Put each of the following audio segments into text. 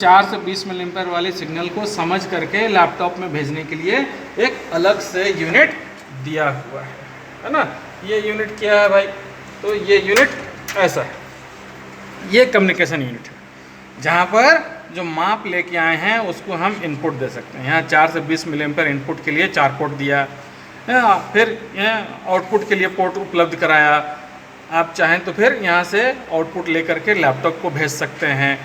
4 से 20 मिलीएम्पेयर वाले सिग्नल को समझ करके लैपटॉप में भेजने के लिए एक अलग से यूनिट दिया हुआ है ना। ये यूनिट क्या है भाई? तो ये यूनिट ऐसा है, ये कम्युनिकेशन यूनिट है जहाँ पर जो माप लेके आए हैं उसको हम इनपुट दे सकते हैं। यहाँ 4 से 20 मिलीएम्पेयर इनपुट के लिए 4 पोर्ट दिया, फिर यहाँ आउटपुट के लिए पोर्ट उपलब्ध कराया। आप चाहें तो फिर यहाँ से आउटपुट लेकर के लैपटॉप को भेज सकते हैं।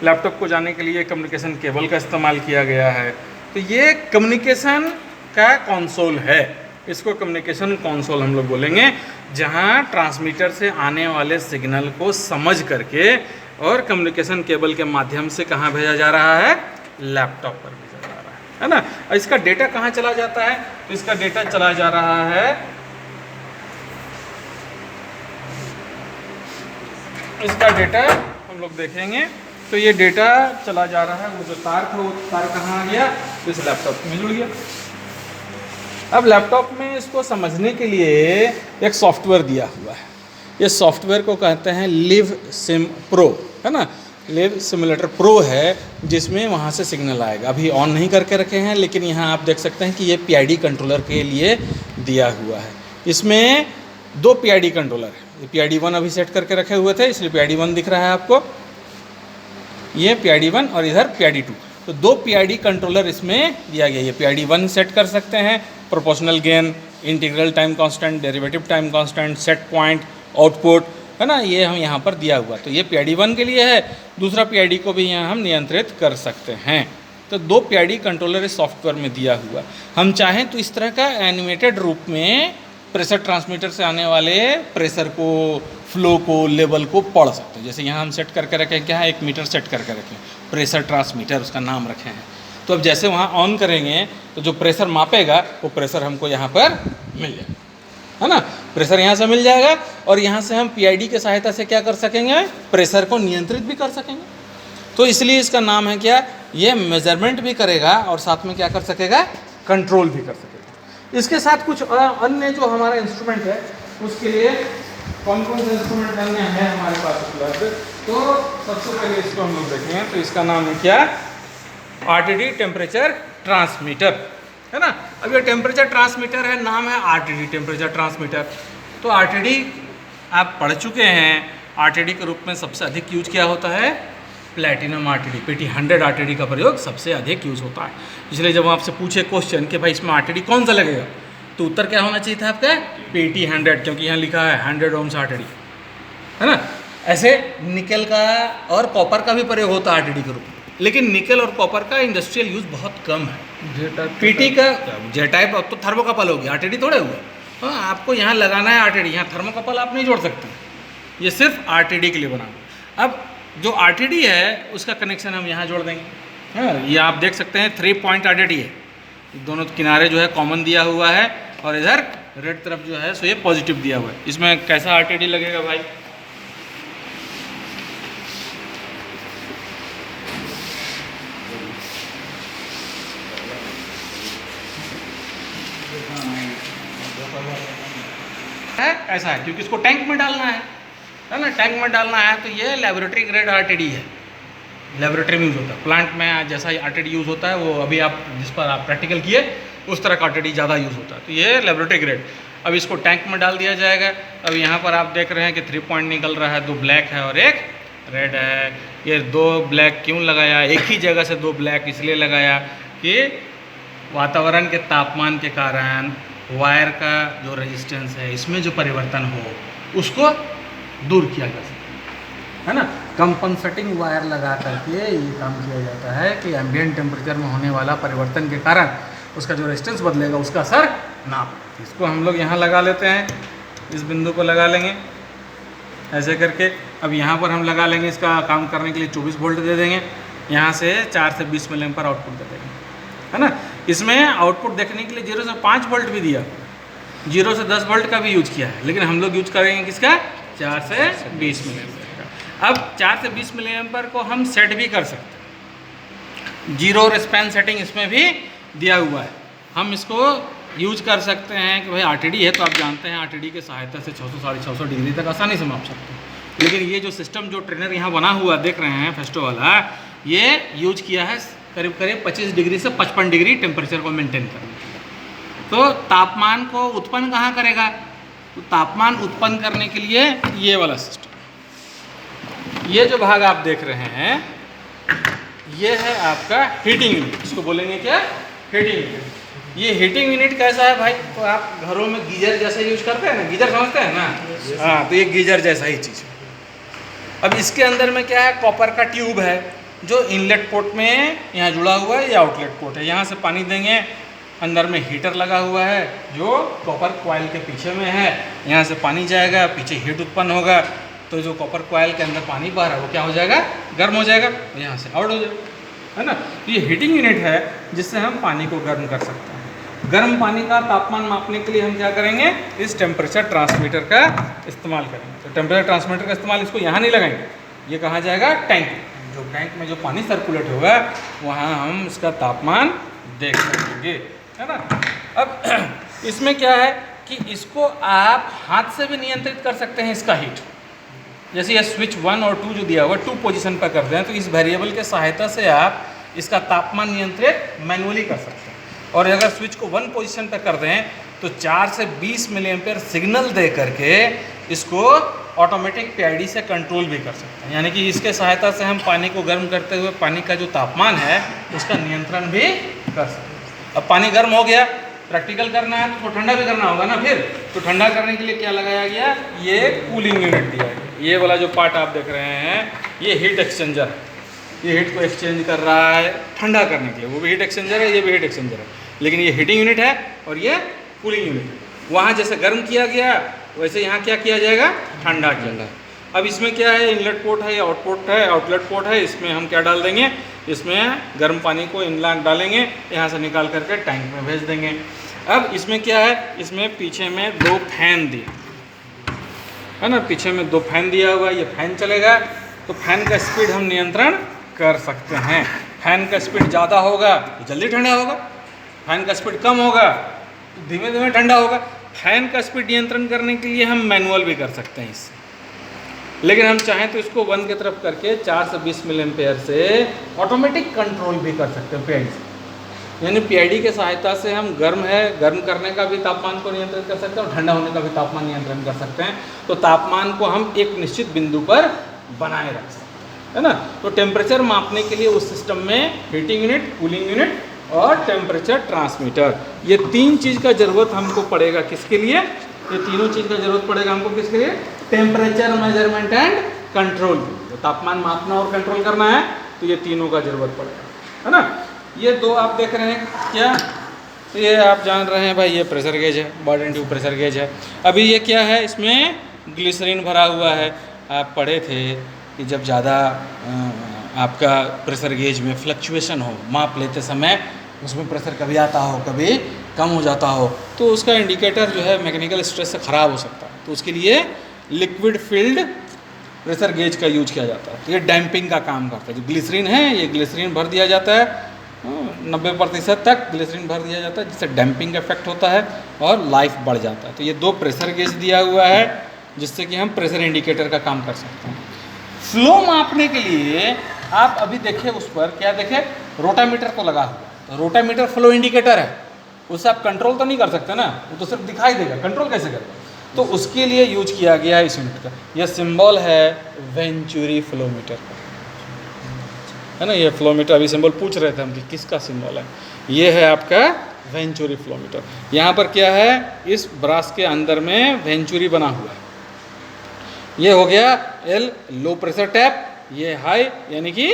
लैपटॉप को जाने के लिए कम्युनिकेशन केबल का इस्तेमाल किया गया है। तो ये कम्युनिकेशन का कंसोल है, इसको कम्युनिकेशन कंसोल हम लोग बोलेंगे, जहाँ ट्रांसमीटर से आने वाले सिग्नल को समझ करके और कम्युनिकेशन केबल के माध्यम से कहाँ भेजा जा रहा है? लैपटॉप पर भेजा जा रहा है ना। और इसका डेटा कहाँ चला जाता है? तो इसका डेटा चला जा रहा है, इसका डेटा हम लोग देखेंगे तो ये डेटा चला जा रहा है, वो जो तार था वो तार कहाँ आ गया? तो इस लैपटॉप में जुड़ गया। अब लैपटॉप में इसको समझने के लिए एक सॉफ्टवेयर दिया हुआ है। ये सॉफ्टवेयर को कहते हैं लिव सिम प्रो, है ना। लिव सिमुलेटर प्रो है जिसमें वहाँ से सिग्नल आएगा। अभी ऑन नहीं करके रखे हैं, लेकिन यहाँ आप देख सकते हैं कि ये PID कंट्रोलर के लिए दिया हुआ है। इसमें 2 PID कंट्रोलर है। ये PID 1 अभी सेट करके रखे हुए थे, इसलिए PID 1 दिख रहा है आपको। ये PID 1 और इधर PID 2, तो 2 PID कंट्रोलर इसमें दिया गया। ये PID 1 सेट कर सकते हैं, proportional gain, integral time constant, derivative time constant, set point, output, है ना। ये हम यहाँ पर दिया हुआ, तो ये PID 1 के लिए है। दूसरा PID को भी यहाँ हम नियंत्रित कर सकते हैं। तो 2 PID कंट्रोलर इस सॉफ्टवेयर में दिया हुआ। हम चाहें तो इस तरह का एनिमेटेड रूप में प्रेशर ट्रांसमीटर से आने वाले प्रेशर को, फ्लो को, लेवल को पढ़ सकते हैं। जैसे यहाँ हम सेट करके रखें, क्या है, 1 मीटर सेट करके रखें, प्रेशर ट्रांसमीटर उसका नाम रखे हैं। तो अब जैसे वहाँ ऑन करेंगे तो जो प्रेशर मापेगा वो प्रेशर हमको यहाँ पर मिल जाएगा, है ना। प्रेशर यहाँ से मिल जाएगा और यहाँ से हम PID की सहायता से क्या कर सकेंगे? प्रेशर को नियंत्रित भी कर सकेंगे। तो इसलिए इसका नाम है क्या? ये मेजरमेंट भी करेगा और साथ में क्या कर सकेगा? कंट्रोल भी कर सकेगा। इसके साथ कुछ अन्य जो हमारा इंस्ट्रूमेंट है, उसके लिए कौन कौन से इंस्ट्रूमेंट अन्य है हमारे पास उपलब्ध, तो सबसे पहले इसको हम लोग देखेंगे। तो इसका नाम है क्या? RTD टेम्परेचर ट्रांसमीटर, है ना। अब ये टेम्परेचर ट्रांसमीटर है, नाम है RTD टेम्परेचर ट्रांसमीटर। तो RTD आप पढ़ चुके हैं। RTD के रूप में सबसे अधिक यूज क्या होता है? प्लैटिनम RTD, PT100 RTD का प्रयोग सबसे अधिक यूज़ होता है। इसलिए जब आपसे पूछे क्वेश्चन कि भाई इसमें RTD कौन सा लगेगा, तो उत्तर क्या होना चाहिए था आपका? PT100, क्योंकि यहाँ लिखा है 100 ohms RTD, है ना। ऐसे निकल का और कॉपर का भी प्रयोग होता है RTD के रूप में, लेकिन निकल और कॉपर का इंडस्ट्रियल यूज़ बहुत कम है। PT का J टाइप अब तो थर्मोकपल हो गया, RTD थोड़े हुआ। हाँ, आपको यहाँ लगाना है RTD, यहाँ थर्मोकपल आप नहीं जोड़ सकते, ये सिर्फ RTD के लिए बना। अब जो RTD है उसका कनेक्शन हम यहाँ जोड़ देंगे। हाँ, ये आप देख सकते हैं 3 पॉइंट RTD है, दोनों किनारे जो है कॉमन दिया हुआ है और इधर रेड तरफ जो है सो ये पॉजिटिव दिया हुआ है। इसमें कैसा RTD लगेगा भाई? ऐसा है, क्योंकि इसको टैंक में डालना है ना। टैंक में डालना है तो ये लेबोरेटरी ग्रेड RTD है, लेबोरेटरी में यूज़ होता है। प्लांट में जैसा RTD यूज़ होता है वो अभी आप जिस पर आप प्रैक्टिकल किए उस तरह का RTD ज़्यादा यूज़ होता है। तो ये लेबोरेटरी ग्रेड। अब इसको टैंक में डाल दिया जाएगा। अब यहाँ पर आप देख रहे हैं कि 3 पॉइंट निकल रहा है, 2 ब्लैक है और 1 रेड है। ये 2 ब्लैक क्यों लगाया? एक ही जगह से 2 ब्लैक इसलिए लगाया कि वातावरण के तापमान के कारण वायर का जो रेजिस्टेंस है, इसमें जो परिवर्तन हो उसको दूर किया जा सके, है ना। कंपनसेटिंग वायर लगा करके ये काम किया जाता है कि एम्बिएंट टेम्परेचर में होने वाला परिवर्तन के कारण उसका जो रेजिस्टेंस बदलेगा उसका असर ना पड़े। इसको हम लोग यहाँ लगा लेते हैं, इस बिंदु को लगा लेंगे ऐसे करके। अब यहाँ पर हम लगा लेंगे, इसका काम करने के लिए 24 वोल्ट दे देंगे। यहाँ से 4 से 20 मिलीएम्पियर आउटपुट दे देंगे, है ना। इसमें आउटपुट देखने के लिए 0 से 5 वोल्ट भी दिया, 0 से 10 वोल्ट का भी यूज किया है, लेकिन हम लोग यूज करेंगे किसका? 4 से 20 मिलीएम्पियर का। अब 4 से 20 मिलीएम्पियर को हम सेट भी कर सकते हैं, 0 स्पैन सेटिंग इसमें भी दिया हुआ है। हम इसको यूज कर सकते हैं कि भाई RTD है तो आप जानते हैं RTD की सहायता से 600 साढ़े 600 डिग्री तक आसानी से माप सकते हैं। लेकिन ये जो सिस्टम जो ट्रेनर यहाँ बना हुआ देख रहे हैं फेस्टो वाला, ये यूज किया है करीब करीब 25 डिग्री से 55 डिग्री टेम्परेचर को मेंटेन करने के लिए। तो तापमान को उत्पन्न कहाँ करेगा? तो तापमान उत्पन्न करने के लिए ये वाला सिस्टम, ये जो भाग आप देख रहे हैं ये है आपका हीटिंग यूनिट। इसको बोलेंगे क्या? Heating unit. ये हीटिंग यूनिट कैसा है भाई? तो आप घरों में गीजर जैसे यूज करते हैं ना, गीजर समझते हैं ना? हाँ, तो ये गीजर जैसा ही चीज़ है। अब इसके अंदर में क्या है? कॉपर का ट्यूब है जो इनलेट पोर्ट में यहाँ जुड़ा हुआ है, ये आउटलेट पोर्ट है। यहाँ से पानी देंगे, अंदर में हीटर लगा हुआ है जो कॉपर कॉइल के पीछे में है। यहाँ से पानी जाएगा, पीछे हीट उत्पन्न होगा, तो जो कॉपर कॉइल के अंदर पानी बह रहा है वो क्या हो जाएगा? गर्म हो जाएगा, यहाँ से आउट हो जाएगा, है ना? तो ये हीटिंग यूनिट है जिससे हम पानी को गर्म कर सकते हैं। गर्म पानी का तापमान मापने के लिए हम क्या करेंगे? इस टेम्परेचर ट्रांसमीटर का इस्तेमाल करेंगे। तो टेम्परेचर ट्रांसमीटर का इस्तेमाल, इसको यहाँ नहीं लगाएंगे, ये कहाँ जाएगा? टैंक। जो टैंक में जो पानी सर्कुलेट होगा वहाँ हम इसका तापमान देख सकेंगे, है ना? अब इसमें क्या है कि इसको आप हाथ से भी नियंत्रित कर सकते हैं इसका हीट। जैसे ये स्विच 1 और 2 जो दिया हुआ 2 पोजीशन पर कर दें, तो इस वेरिएबल के सहायता से आप इसका तापमान नियंत्रित मैनुअली कर सकते हैं। और अगर स्विच को 1 पोजीशन पर कर दें तो 4 से 20 मिलीएम्पेयर सिग्नल दे करके इसको ऑटोमेटिक पीआईडी से कंट्रोल भी कर सकते हैं। यानी कि इसके सहायता से हम पानी को गर्म करते हुए पानी का जो तापमान है उसका नियंत्रण भी कर सकते हैं। अब पानी गर्म हो गया, प्रैक्टिकल करना है तो ठंडा भी करना होगा ना फिर। तो ठंडा करने के लिए क्या लगाया गया? ये कूलिंग यूनिट दिया गया। ये वाला जो पार्ट आप देख रहे हैं ये हीट एक्सचेंजर है। ये हीट को एक्सचेंज कर रहा है ठंडा करने के लिए। वो भी हीट एक्सचेंजर है, ये भी हीट एक्सचेंजर है, लेकिन ये हीटिंग यूनिट है और ये कूलिंग यूनिट है। वहाँ जैसे गर्म किया गया वैसे यहाँ क्या किया जाएगा? ठंडा किया जाएगा। अब इसमें क्या है? इनलेट पोर्ट है, आउटलेट पोर्ट है। इसमें हम क्या डाल देंगे? इसमें गर्म पानी को इनलेट डालेंगे, यहाँ से निकाल करके टैंक में भेज देंगे। अब इसमें क्या है? इसमें पीछे में 2 फैन दिए है ना, पीछे में 2 फैन दिया हुआ है। ये फैन चलेगा तो फैन का स्पीड हम नियंत्रण कर सकते हैं। फैन का स्पीड ज़्यादा होगा तो जल्दी ठंडा होगा, फैन का स्पीड कम होगा तो धीमे धीमे ठंडा होगा। फैन का स्पीड नियंत्रण करने के लिए हम मैनुअल भी कर सकते हैं इससे, लेकिन हम चाहें तो इसको 1 की तरफ करके 4 से 20 मिलीएम्पेयर से ऑटोमेटिक कंट्रोल भी कर सकते हैं पीआईडी से। यानी पीआईडी के सहायता से हम गर्म करने का भी तापमान को नियंत्रित कर सकते हैं और ठंडा होने का भी तापमान नियंत्रण कर सकते हैं। तो तापमान को हम एक निश्चित बिंदु पर बनाए रख सकते हैं, है ना? तो टेम्परेचर मापने के लिए उस सिस्टम में हीटिंग यूनिट, कूलिंग यूनिट और टेम्परेचर ट्रांसमीटर, ये 3 चीज़ का ज़रूरत हमको पड़ेगा। किसके लिए? ये तीनों चीज़ का ज़रूरत पड़ेगा हमको। किसके लिए? Temperature measurement and control. तापमान मापना और कंट्रोल करना है तो ये तीनों का ज़रूरत पड़ेगा, है ना? ये 2 आप देख रहे हैं क्या? तो ये आप जान रहे हैं भाई, ये प्रेशर गेज है, बॉयलेंट ट्यूब प्रेशर गेज है। अभी ये क्या है? इसमें ग्लिसरीन भरा हुआ है। आप पढ़े थे कि जब ज़्यादा आपका प्रेशर गेज में फ्लक्चुएशन हो, माप लेते समय उसमें प्रेशर कभी आता हो कभी कम हो जाता हो, तो उसका इंडिकेटर जो है मैकेनिकल स्ट्रेस से ख़राब हो सकता है। तो उसके लिए लिक्विड फिल्ड प्रेशर गेज का यूज किया जाता है। तो ये डैम्पिंग का काम करता है। जो ग्लिसरीन है, ये ग्लिसरीन भर दिया जाता है 90% तक ग्लिसरीन भर दिया जाता है, जिससे डैम्पिंग इफेक्ट होता है और लाइफ बढ़ जाता है। तो ये 2 प्रेशर गेज दिया हुआ है जिससे कि हम प्रेशर इंडिकेटर का काम कर सकते हैं। फ्लो मापने के लिए आप अभी देखें, उस पर क्या देखें? रोटामीटर तो लगा हुआ है। तो रोटामीटर फ्लो इंडिकेटर है, उससे आप कंट्रोल तो नहीं कर सकते ना, वो तो सिर्फ दिखाई देगा, कंट्रोल कैसे करेगा? तो उसके लिए यूज किया गया है इस यूनिट का। यह सिंबल है वेंचुरी फ्लोमीटर का, है ना? ये फ्लोमीटर अभी सिंबल पूछ रहे थे हम कि किसका सिंबल है। ये है आपका वेंचुरी फ्लोमीटर। यहाँ पर क्या है? इस ब्रास के अंदर में वेंचुरी बना हुआ है। ये हो गया एल, लो प्रेशर टैप। ये हाई, यानी कि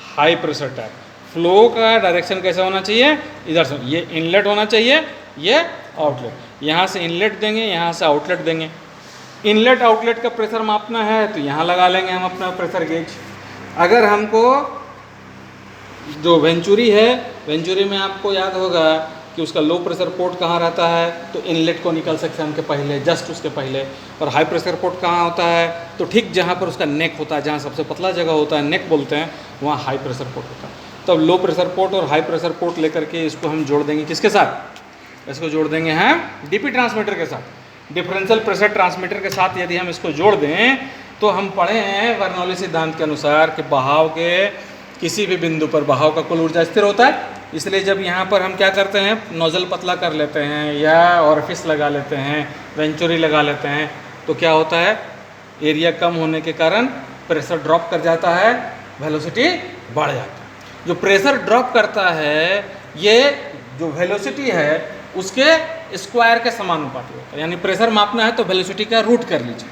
हाई प्रेशर टैप। फ्लो का डायरेक्शन कैसा होना चाहिए? इधर से। ये इनलेट होना चाहिए, ये आउटलेट। यहाँ से इनलेट देंगे, यहाँ से आउटलेट देंगे। इनलेट आउटलेट का प्रेशर मापना है तो यहाँ लगा लेंगे हम अपना प्रेशर गेज। अगर हमको जो वेंचुरी है, वेंचुरी में आपको याद होगा कि उसका लो प्रेशर पोर्ट कहाँ रहता है, तो इनलेट को निकल सेक्शन के पहले, जस्ट उसके पहले। और हाई प्रेशर पोर्ट कहाँ होता है? तो ठीक जहाँ पर उसका नेक होता है, जहाँ सबसे पतला जगह होता है, नेक बोलते हैं, वहाँ हाई प्रेशर पोर्ट होता है। तो अब लो प्रेशर पोर्ट और हाई प्रेशर पोर्ट लेकर के इसको हम जोड़ देंगे किसके साथ? इसको जोड़ देंगे हम डीपी ट्रांसमीटर के साथ, डिफरेंशियल प्रेशर ट्रांसमीटर के साथ। यदि हम इसको जोड़ दें तो हम पढ़े हैं बर्नौली सिद्धांत के अनुसार कि बहाव के किसी भी बिंदु पर बहाव का कुल ऊर्जा स्थिर होता है। इसलिए जब यहाँ पर हम क्या करते हैं, नोजल पतला कर लेते हैं या ऑरिफिस लगा लेते हैं, वेंचुरी लगा लेते हैं, तो क्या होता है, एरिया कम होने के कारण प्रेशर ड्रॉप कर जाता है, वेलोसिटी बढ़ जाता है। जो प्रेशर ड्रॉप करता है ये जो वेलोसिटी है उसके स्क्वायर के समानुपाती होता है। यानी प्रेशर मापना है तो वेलोसिटी का रूट कर लीजिए,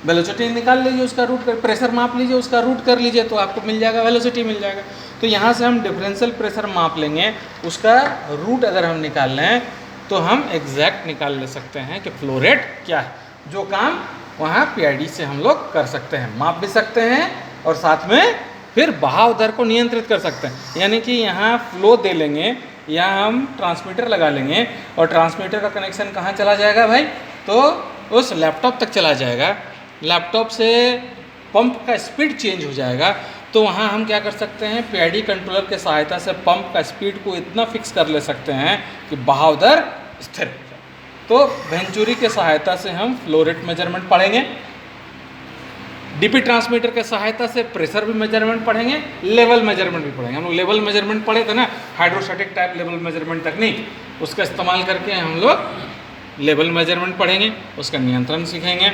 वेलोसिटी निकाल लीजिए, उसका रूट कर, प्रेशर माप लीजिए, उसका रूट कर लीजिए, तो आपको मिल जाएगा, वेलोसिटी मिल जाएगा। तो यहाँ से हम डिफरेंशियल प्रेशर माप लेंगे, उसका रूट अगर हम निकाल लें तो हम एग्जैक्ट निकाल ले सकते हैं कि फ्लो रेट क्या है। जो काम वहाँ PID से हम लोग कर सकते हैं, माप भी सकते हैं और साथ में फिर बहाव दर को नियंत्रित कर सकते हैं। यानी कि यहाँ फ्लो दे लेंगे, यहाँ हम ट्रांसमीटर लगा लेंगे और ट्रांसमीटर का कनेक्शन कहाँ चला जाएगा भाई, तो उस लैपटॉप तक चला जाएगा। लैपटॉप से पंप का स्पीड चेंज हो जाएगा, तो वहाँ हम क्या कर सकते हैं, PID कंट्रोलर के सहायता से पंप का स्पीड को इतना फिक्स कर ले सकते हैं कि बहाव दर स्थिर हो जाए। तो वेंचुरी के सहायता से हम फ्लो रेट मेजरमेंट पढ़ेंगे, DP ट्रांसमीटर के सहायता से प्रेशर भी मेजरमेंट पढ़ेंगे, लेवल मेजरमेंट भी पढ़ेंगे। हम लोग लेवल मेजरमेंट पढ़े थे ना, हाइड्रोस्टैटिक टाइप लेवल मेजरमेंट तकनीक, उसका इस्तेमाल करके हम लोग लेवल मेजरमेंट पढ़ेंगे, उसका नियंत्रण सीखेंगे।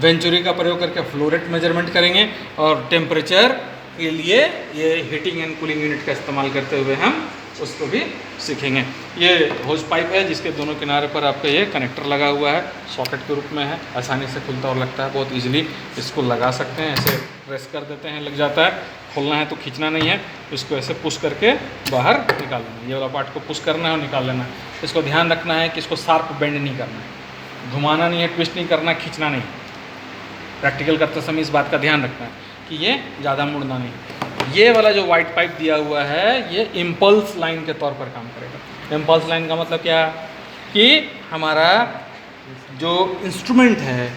वेंचुरी का प्रयोग करके फ्लो रेट मेजरमेंट करेंगे और टेम्परेचर के लिए ये हीटिंग एंड कूलिंग यूनिट का इस्तेमाल करते हुए हम उसको भी सीखेंगे। ये होज पाइप है जिसके दोनों किनारे पर आपका ये कनेक्टर लगा हुआ है, सॉकेट के रूप में है, आसानी से खुलता और लगता है, बहुत इजीली इसको लगा सकते हैं। ऐसे प्रेस कर देते हैं, लग जाता है, खोलना है तो खींचना नहीं है, इसको ऐसे पुश करके बाहर निकाल लेना है। ये वाला पार्ट को पुश करना है और निकाल लेना है। इसको ध्यान रखना है कि इसको शार्प बेंड नहीं करना है, घुमाना नहीं है, ट्विस्ट नहीं करना, खींचना नहीं। प्रैक्टिकल करते समय इस बात का ध्यान रखना है कि ये ज़्यादा मुड़ना नहीं। ये वाला जो वाइट पाइप दिया हुआ है ये इम्पल्स लाइन के तौर पर काम करेगा। इम्पल्स लाइन का मतलब क्या कि हमारा जो इंस्ट्रूमेंट है,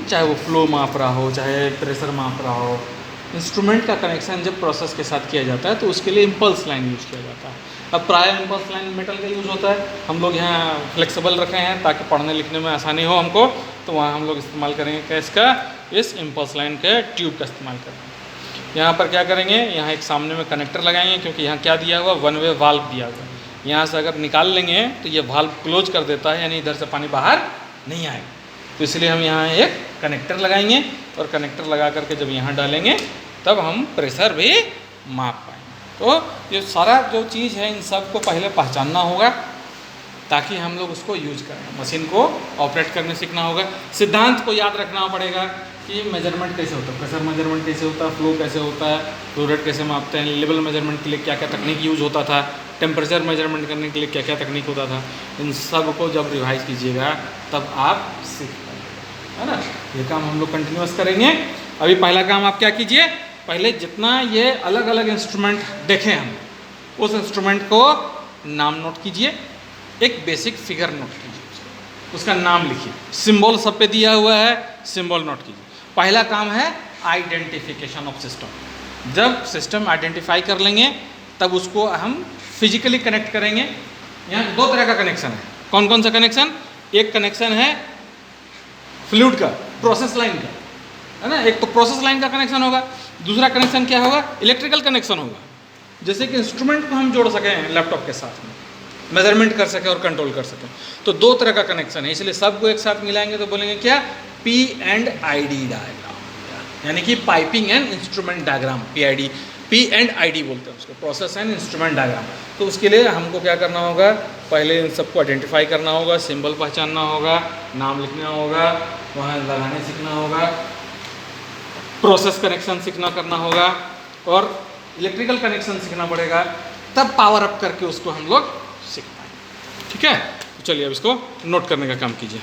चाहे वो फ्लो माप रहा हो, चाहे प्रेशर माप रहा हो, इंस्ट्रूमेंट का कनेक्शन जब प्रोसेस के साथ किया जाता है तो उसके लिए इम्पल्स लाइन यूज़ किया जाता है। अब प्राय इम्पल्स लाइन मेटल का यूज़ होता है, हम लोग यहाँ फ्लेक्सिबल रखे हैं ताकि पढ़ने लिखने में आसानी हो हमको, तो वहाँ हम लोग इस्तेमाल करेंगे कैसका, इस इम्पल्स लाइन के ट्यूब का इस्तेमाल करेंगे। यहाँ पर क्या करेंगे, यहाँ एक सामने में कनेक्टर लगाएंगे, क्योंकि यहाँ क्या दिया हुआ, वन वे वाल्व दिया हुआ है। यहाँ से अगर निकाल लेंगे तो ये वाल्व क्लोज कर देता है, यानी इधर से पानी बाहर नहीं आएगा। तो इसलिए हम यहाँ एक कनेक्टर लगाएंगे और कनेक्टर लगा करके जब यहाँ डालेंगे तब हम प्रेशर भी माप पाएंगे। तो ये सारा जो चीज़ है इन सब को पहले पहचानना होगा ताकि हम लोग उसको यूज करें, मशीन को ऑपरेट करने सीखना होगा। सिद्धांत को याद रखना पड़ेगा कि मेजरमेंट कैसे होता है, प्रेशर मेजरमेंट कैसे होता है, फ्लो कैसे होता है, फ्लो रेट कैसे मापते हैं, लेवल मेजरमेंट के लिए क्या क्या तकनीक यूज़ होता था, टेम्परेचर मेजरमेंट करने के लिए क्या क्या तकनीक होता था। इन सब को जब रिवाइज कीजिएगा तब आप सीख पाएंगे, है ना। ये काम हम लोग कंटिन्यूस करेंगे। अभी पहला काम आप क्या कीजिए, पहले जितना ये अलग अलग इंस्ट्रूमेंट देखें हम, उस इंस्ट्रूमेंट को नाम नोट कीजिए, एक बेसिक फिगर नोट कीजिए, उसका नाम लिखिए, सिंबल सब पे दिया हुआ है, सिंबल नोट कीजिए। पहला काम है आइडेंटिफिकेशन ऑफ सिस्टम। जब सिस्टम आइडेंटिफाई कर लेंगे तब उसको हम फिजिकली कनेक्ट करेंगे। यहाँ दो तरह का कनेक्शन है। कौन कौन सा कनेक्शन, एक कनेक्शन है फ्लूइड का, प्रोसेस लाइन का, है ना, एक तो प्रोसेस लाइन का कनेक्शन होगा, दूसरा कनेक्शन क्या होगा, इलेक्ट्रिकल कनेक्शन होगा। जैसे कि इंस्ट्रूमेंट को हम जोड़ सकें लैपटॉप के साथ में, मेजरमेंट कर सकें और कंट्रोल कर सकें, तो दो तरह का कनेक्शन है। इसलिए सबको एक साथ मिलाएंगे तो बोलेंगे क्या, P&ID डायग्राम, यानी कि piping and instrument diagram, PID, P&ID बोलते हैं उसको, प्रोसेस एंड इंस्ट्रूमेंट डायग्राम। तो उसके लिए हमको क्या करना होगा, पहले इन सबको आइडेंटिफाई करना होगा, सिंबल पहचानना होगा, नाम लिखना होगा, वहाँ लगाने सीखना होगा, प्रोसेस कनेक्शन सीखना करना होगा और इलेक्ट्रिकल कनेक्शन सीखना पड़ेगा, तब पावर अप करके उसको हम लोग सीख पाएंगे। ठीक है, चलिए अब इसको नोट करने का काम कीजिए।